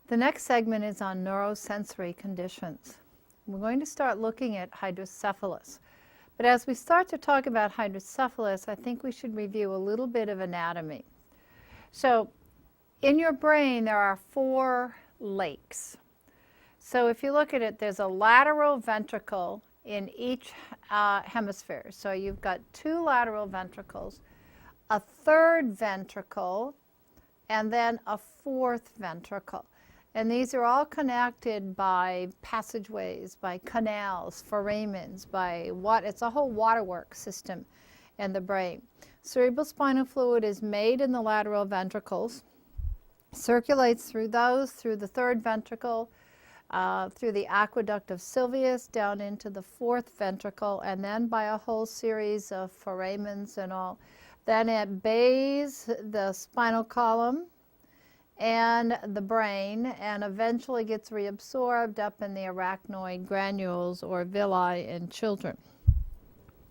The next segment is on neurosensory conditions. We're going to start looking at hydrocephalus. But as we start to talk about hydrocephalus, I think we should review a little bit of anatomy. So in your brain, there are 4 lakes. So if you look at it, there's a lateral ventricle in each hemisphere. So you've got 2 lateral ventricles, a 3rd ventricle, and then a 4th ventricle. And these are all connected by passageways, by canals, foramens, by what? It's a whole waterworks system in the brain. Cerebrospinal fluid is made in the lateral ventricles, circulates through those, through the 3rd ventricle, through the aqueduct of Sylvius down into the 4th ventricle, and then by a whole series of foramens and all. Then it bathes the spinal column and the brain, and eventually gets reabsorbed up in the arachnoid granules or villi in children.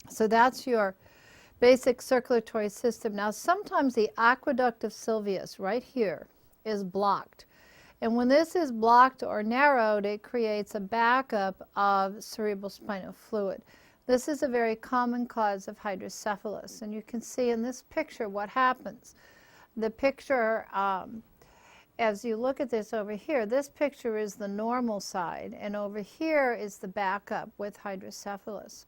So that's your basic circulatory system. Now sometimes the aqueduct of Sylvius right here is blocked. And when this is blocked or narrowed, it creates a backup of cerebrospinal fluid. This is a very common cause of hydrocephalus. And you can see in this picture what happens. The picture, as you look at this over here, this picture is the normal side, and over here is the backup with hydrocephalus.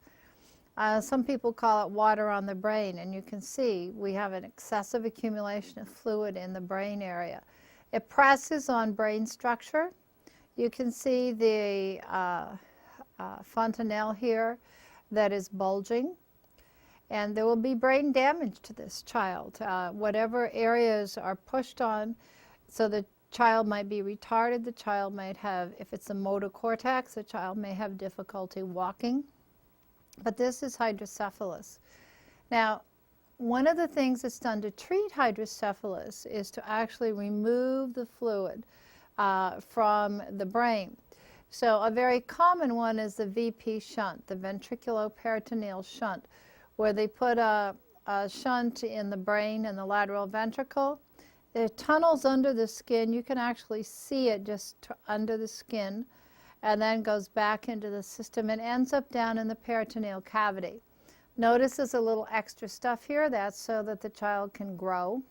Some people call it water on the brain, and you can see we have an excessive accumulation of fluid in the brain area. It presses on brain structure. You can see the fontanelle here that is bulging, and there will be brain damage to this child. Whatever areas are pushed on, so the child might be retarded, the child might have, if it's a motor cortex, the child may have difficulty walking. But this is hydrocephalus. Now, one of the things that's done to treat hydrocephalus is to actually remove the fluid from the brain. So a very common one is the VP shunt, the ventriculoperitoneal shunt, where they put a shunt in the brain and the lateral ventricle. It tunnels under the skin. You can actually see it just under the skin, and then goes back into the system and ends up down in the peritoneal cavity. Notice there's a little extra stuff here. That's so that the child can grow.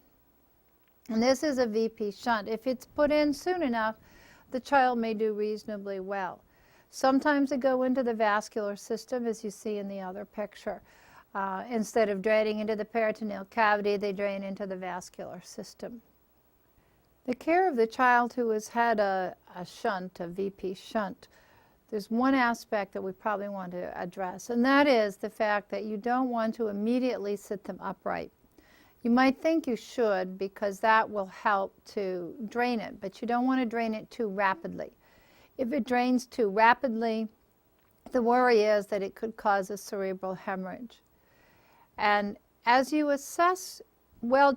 And this is a VP shunt. If it's put in soon enough, the child may do reasonably well. Sometimes they go into the vascular system, as you see in the other picture. Instead of draining into the peritoneal cavity, they drain into the vascular system. The care of the child who has had a shunt, a VP shunt, there's one aspect that we probably want to address, and that is the fact that you don't want to immediately sit them upright. You might think you should because that will help to drain it, but you don't want to drain it too rapidly. If it drains too rapidly, the worry is that it could cause a cerebral hemorrhage. And as you assess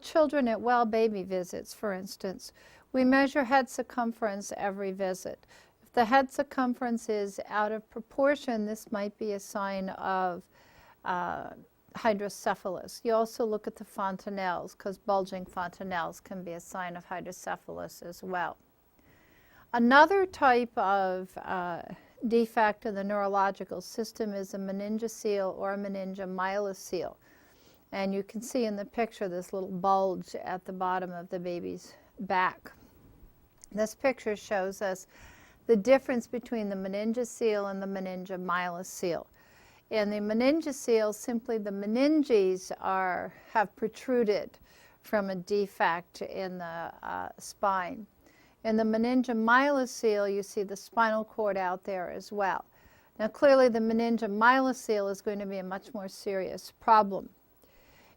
children at baby visits, for instance, we measure head circumference every visit. If the head circumference is out of proportion, this might be a sign of hydrocephalus. You also look at the fontanelles, because bulging fontanelles can be a sign of hydrocephalus as well. Another type of defect in the neurological system is a meningocele or a meningomyelocele. And you can see in the picture this little bulge at the bottom of the baby's back. This picture shows us the difference between the meningocele and the meningomyelocele. In the meningocele, simply the meninges have protruded from a defect in the spine. In the meningomyelocele, you see the spinal cord out there as well. Now clearly the meningomyelocele is going to be a much more serious problem.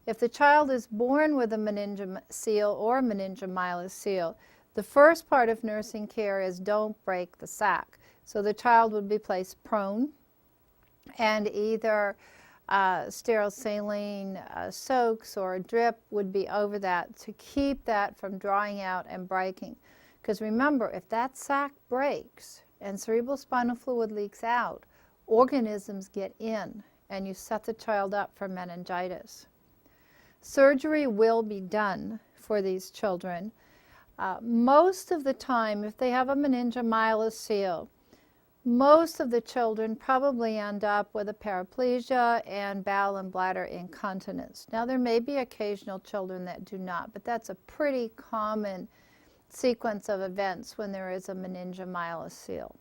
If the child is born with a meningocele or meningomyelocele, the first part of nursing care is don't break the sac. So the child would be placed prone, and either sterile saline soaks or a drip would be over that to keep that from drying out and breaking. Because remember, if that sac breaks and cerebrospinal fluid leaks out, organisms get in and you set the child up for meningitis. Surgery will be done for these children. Most of the time, if they have a meningomyelocele, most of the children probably end up with a paraplegia and bowel and bladder incontinence. Now, there may be occasional children that do not, but that's a pretty common sequence of events when there is a meningomyelocele.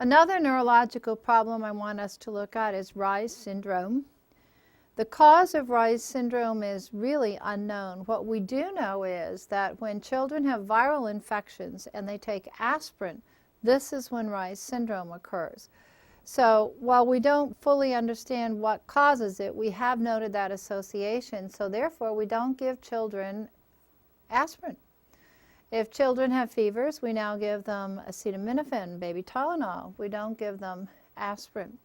Another neurological problem I want us to look at is Reye's syndrome. The cause of Reye's syndrome is really unknown. What we do know is that when children have viral infections and they take aspirin, this is when Reye's syndrome occurs. So while we don't fully understand what causes it, we have noted that association, so therefore we don't give children aspirin. If children have fevers, we now give them acetaminophen, baby Tylenol. We don't give them aspirin.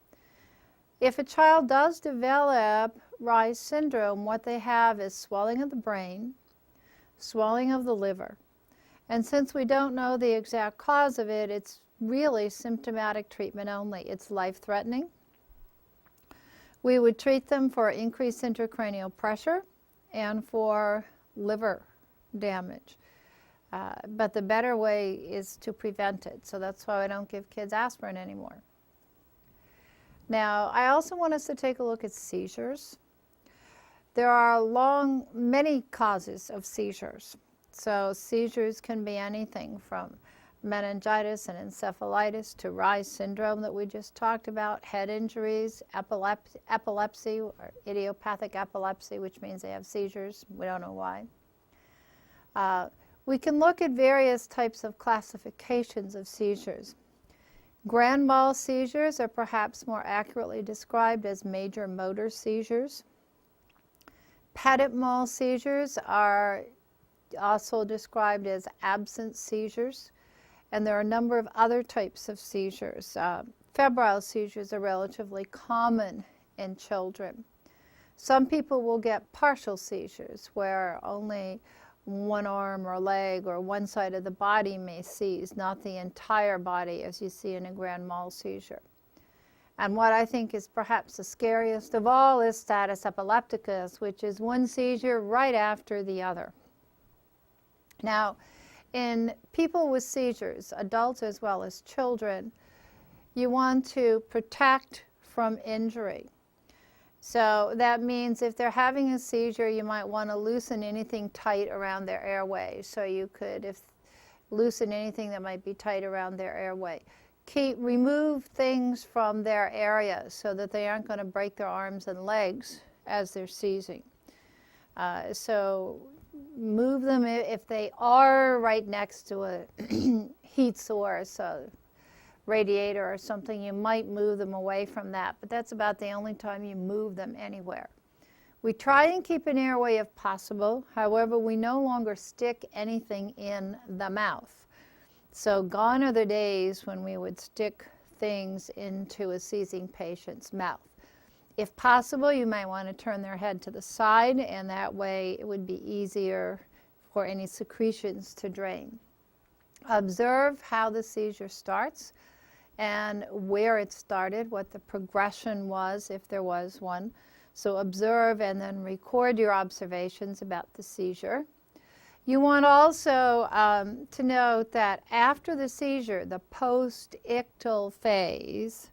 If a child does develop Reye's syndrome, what they have is swelling of the brain, swelling of the liver. And since we don't know the exact cause of it, it's really symptomatic treatment only. It's life-threatening. We would treat them for increased intracranial pressure and for liver damage. But the better way is to prevent it. So that's why I don't give kids aspirin anymore. Now, I also want us to take a look at seizures. There are many causes of seizures. So seizures can be anything from meningitis and encephalitis to Reye's syndrome that we just talked about, head injuries, epilepsy or idiopathic epilepsy, which means they have seizures. We don't know why. We can look at various types of classifications of seizures. Grand mal seizures are perhaps more accurately described as major motor seizures. Petit mal seizures are also described as absent seizures. And there are a number of other types of seizures. Febrile seizures are relatively common in children. Some people will get partial seizures where only one arm or leg or one side of the body may seize, not the entire body as you see in a grand mal seizure. And what I think is perhaps the scariest of all is status epilepticus, which is one seizure right after the other. Now, in people with seizures, adults as well as children, you want to protect from injury. So that means if they're having a seizure, you might want to loosen anything tight around their airway. So you could loosen anything that might be tight around their airway. Remove things from their area so that they aren't going to break their arms and legs as they're seizing. So move them if they are right next to a heat source, a radiator or something. You might move them away from that, but that's about the only time you move them anywhere. We try and keep an airway if possible. However, we no longer stick anything in the mouth. So gone are the days when we would stick things into a seizing patient's mouth. If possible, you might want to turn their head to the side, and that way it would be easier for any secretions to drain. Observe how the seizure starts and where it started, what the progression was if there was one. So observe and then record your observations about the seizure. You want also to note that after the seizure, the post-ictal phase,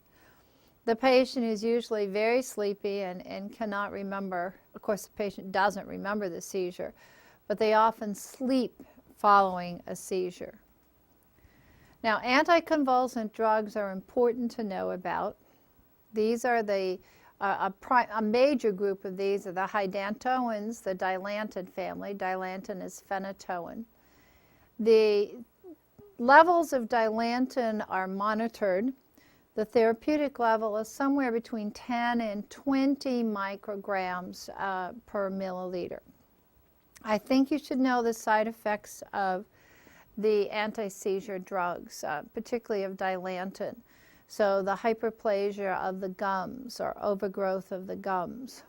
the patient is usually very sleepy and cannot remember. Of course, the patient doesn't remember the seizure, but they often sleep following a seizure. Now, anticonvulsant drugs are important to know about. These are a major group of these are the hydantoins, the dilantin family. Dilantin is phenytoin. The levels of dilantin are monitored. The therapeutic level is somewhere between 10 and 20 micrograms per milliliter. I think you should know the side effects of the anti-seizure drugs, particularly of dilantin. So the hyperplasia of the gums or overgrowth of the gums.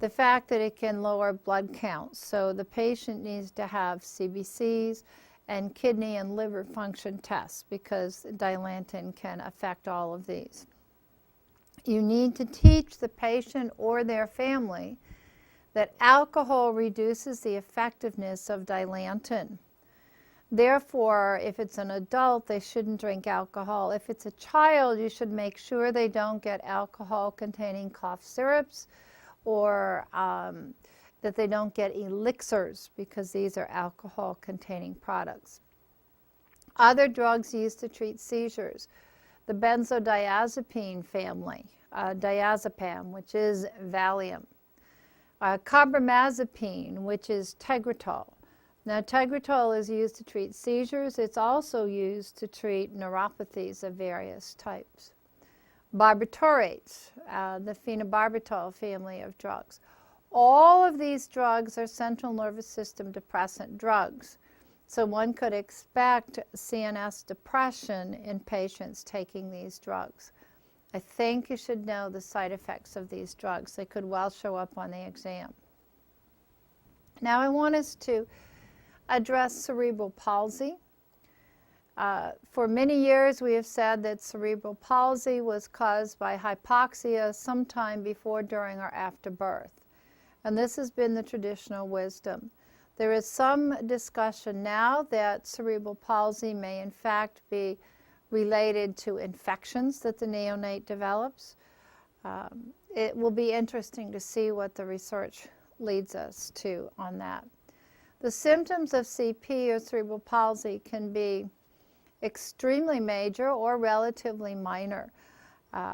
The fact that it can lower blood counts. So the patient needs to have CBCs and kidney and liver function tests because dilantin can affect all of these. You need to teach the patient or their family that alcohol reduces the effectiveness of Dilantin. Therefore, if it's an adult, they shouldn't drink alcohol. If it's a child, you should make sure they don't get alcohol-containing cough syrups, or that they don't get elixirs, because these are alcohol-containing products. Other drugs used to treat seizures: the benzodiazepine family, diazepam, which is Valium, carbamazepine, which is Tegretol. Now, Tegretol is used to treat seizures. It's also used to treat neuropathies of various types. Barbiturates, the phenobarbital family of drugs. All of these drugs are central nervous system depressant drugs. So one could expect CNS depression in patients taking these drugs. I think you should know the side effects of these drugs. They could well show up on the exam. Now I want us to address cerebral palsy. For many years we have said that cerebral palsy was caused by hypoxia sometime before, during, or after birth. And this has been the traditional wisdom. There is some discussion now that cerebral palsy may in fact be related to infections that the neonate develops. It will be interesting to see what the research leads us to on that. The symptoms of CP, or cerebral palsy, can be extremely major or relatively minor.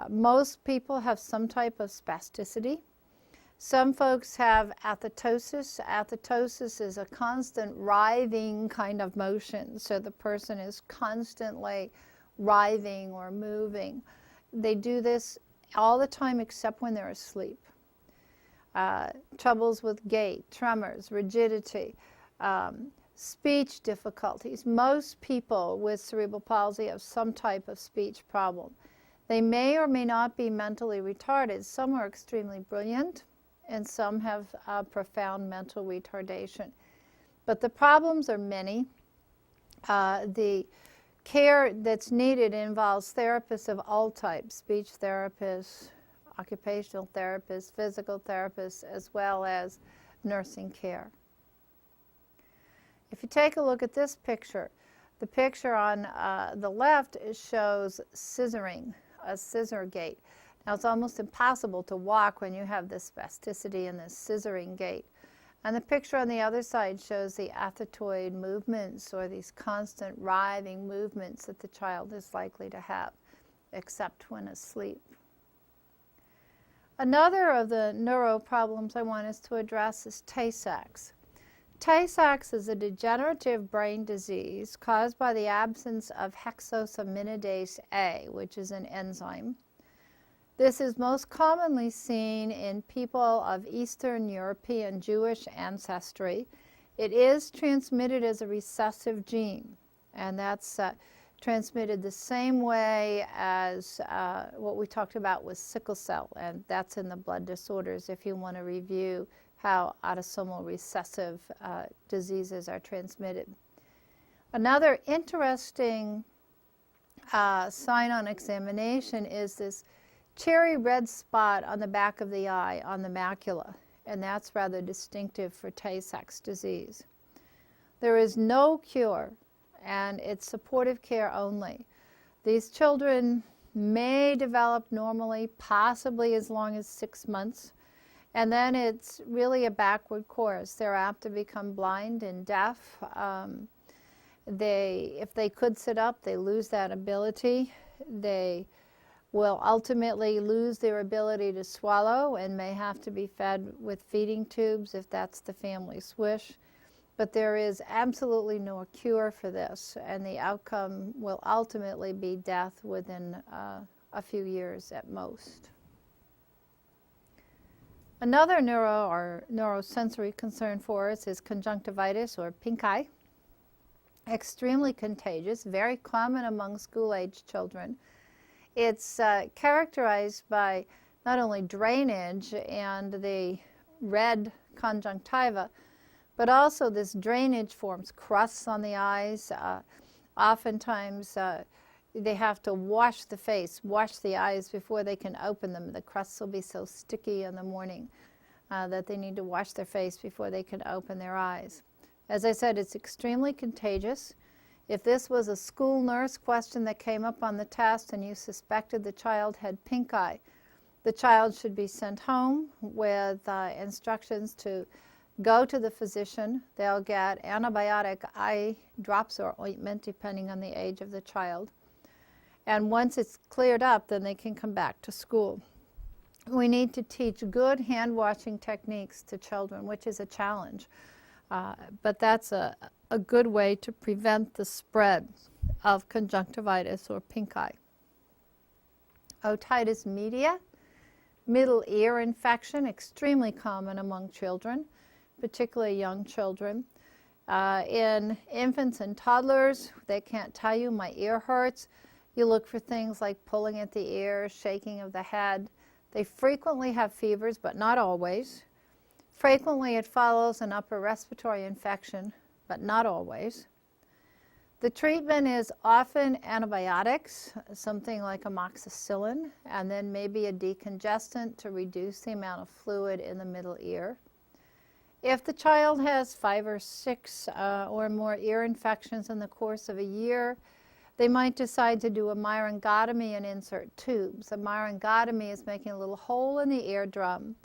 Most people have some type of spasticity. Some folks have athetosis. Athetosis is a constant writhing kind of motion, so the person is constantly writhing or moving. They do this all the time except when they're asleep. Troubles with gait, tremors, rigidity, speech difficulties. Most people with cerebral palsy have some type of speech problem. They may or may not be mentally retarded. Some are extremely brilliant, and some have profound mental retardation. But the problems are many. The care that's needed involves therapists of all types: speech therapists, occupational therapists, physical therapists, as well as nursing care. If you take a look at this picture, the picture on the left shows scissoring, a scissor gait. Now, it's almost impossible to walk when you have this spasticity and this scissoring gait. And the picture on the other side shows the athetoid movements, or these constant writhing movements that the child is likely to have, except when asleep. Another of the neuro problems I want us to address is Tay-Sachs. Tay-Sachs is a degenerative brain disease caused by the absence of hexosaminidase A, which is an enzyme. This is most commonly seen in people of Eastern European Jewish ancestry. It is transmitted as a recessive gene, and that's transmitted the same way as what we talked about with sickle cell, and that's in the blood disorders if you want to review how autosomal recessive diseases are transmitted. Another interesting sign on examination is this cherry red spot on the back of the eye, on the macula, and that's rather distinctive for Tay-Sachs disease. There is no cure, and it's supportive care only. These children may develop normally, possibly as long as 6 months, and then it's really a backward course. They're apt to become blind and deaf. If they could sit up, they lose that ability. They will ultimately lose their ability to swallow and may have to be fed with feeding tubes if that's the family's wish. But there is absolutely no cure for this, and the outcome will ultimately be death within a few years at most. Another neuro or neurosensory concern for us is conjunctivitis, or pink eye. Extremely contagious, very common among school-aged children. It's characterized by not only drainage and the red conjunctiva, but also this drainage forms crusts on the eyes. Oftentimes they have to wash the face, wash the eyes before they can open them. The crusts will be so sticky in the morning. that they need to wash their face before they can open their eyes. As I said, it's extremely contagious. If this was a school nurse question that came up on the test and you suspected the child had pink eye, the child should be sent home with instructions to go to the physician. They'll get antibiotic eye drops or ointment depending on the age of the child. And once it's cleared up, then they can come back to school. We need to teach good hand washing techniques to children, which is a challenge. But that's a good way to prevent the spread of conjunctivitis or pink eye. Otitis media, middle ear infection, extremely common among children, particularly young children. In infants and toddlers, they can't tell you, my ear hurts. You look for things like pulling at the ear, shaking of the head. They frequently have fevers, but not always. Frequently, it follows an upper respiratory infection, but not always. The treatment is often antibiotics, something like amoxicillin, and then maybe a decongestant to reduce the amount of fluid in the middle ear. If the child has 5 or 6 or more ear infections in the course of a year, they might decide to do a myringotomy and insert tubes. A myringotomy is making a little hole in the eardrum,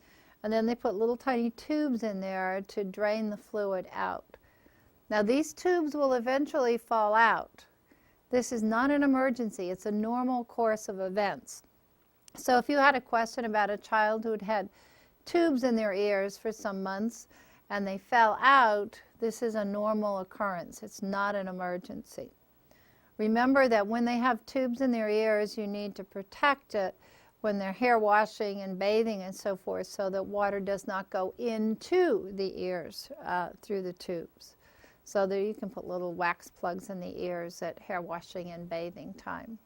and then they put little tiny tubes in there to drain the fluid out. Now these tubes will eventually fall out. This is not an emergency, it's a normal course of events. So if you had a question about a child who had tubes in their ears for some months and they fell out, this is a normal occurrence. It's not an emergency. Remember that when they have tubes in their ears, you need to protect it when they're hair washing and bathing and so forth, so that water does not go into the ears through the tubes. So that you can put little wax plugs in the ears at hair washing and bathing time.